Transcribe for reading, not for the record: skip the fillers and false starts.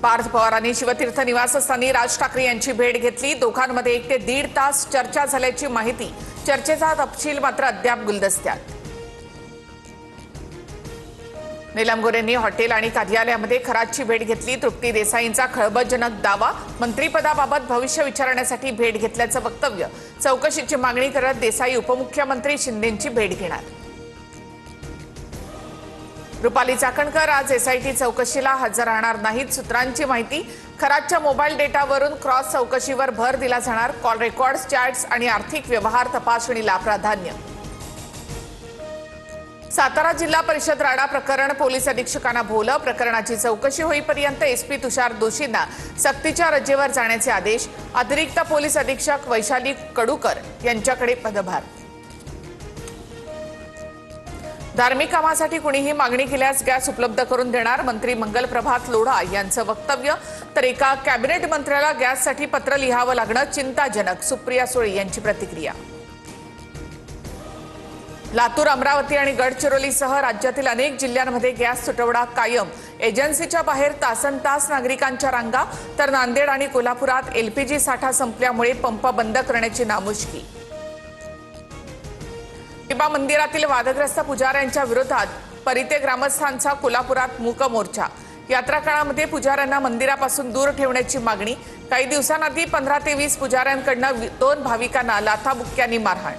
पार्थ पवारांनी शिवतीर्थ निवासस्थानी राज ठाकरे यांची भेट घेतली। दोघांमध्ये 1 ते 1.5 तास चर्चा झाल्याची माहिती। चर्चेचा तपशील मात्र अद्याप गुलदस्त्यात। नीलम गोरेंनी हॉटेल आणि कार्यालयामध्ये खरातची भेट घेतली। तृप्ती देसाईंचा खळबळजनक दावा। मंत्रिपदाबाबत भविष्य विचारण्यासाठी भेट घेतल्याचं वक्तव्य। चौकशीची मागणी करत देसाई उपमुख्यमंत्री शिंदेंची भेट घेणार। रुपाली चाकणकर आज एसआयटी चौकशीला हजर राहणार नाहीत। सूत्रांची माहिती, खरातच्या मोबाईल डेटावरून क्रॉस चौकशीवर भर दिला जाणार। कॉल रेकॉर्ड्स, चॅट्स आणि आर्थिक व्यवहार तपासणीला प्राधान्य। सातारा जिल्हा परिषद राडा प्रकरण पोलीस अधीक्षकांना भोवलं। प्रकरणाची चौकशी होईपर्यंत एसपी तुषार दोशींना सक्तीच्या रजेवर जाण्याचे आदेश। अतिरिक्त पोलीस अधीक्षक वैशाली कडूकर यांच्याकडे पदभार। धार्मिक कामासाठी कुणीही मागणी केल्यास गॅस उपलब्ध करून देणार, मंत्री मंगल प्रभात लोढा यांचं वक्तव्य। तर एका कॅबिनेट मंत्र्याला गॅससाठी पत्र लिहावं लागणं चिंताजनक, सुप्रिया सुळे यांची प्रतिक्रिया। लातूर, अमरावती आणि गडचिरोलीसह राज्यातील अनेक जिल्ह्यांमध्ये गॅस तुटवडा कायम। एजन्सीच्या बाहेर तासनतास नागरिकांच्या रांगा। तर नांदेड आणि कोल्हापुरात एलपीजी साठा संपल्यामुळे पंप बंद करण्याची नामुष्की। शिबा मंदिरातील वादग्रस्त पुजाऱ्यांच्या विरोधात परिते ग्रामस्थांचा कोल्हापुरात मूक मोर्चा। यात्रा काळामध्ये पुजाऱ्यांना मंदिरापासून दूर ठेवण्याची मागणी। काही दिवसांआधी 15 ते 20 पुजाऱ्यांकडून 2 भाविकांना लाथाबुक्क्यांनी मारहाण।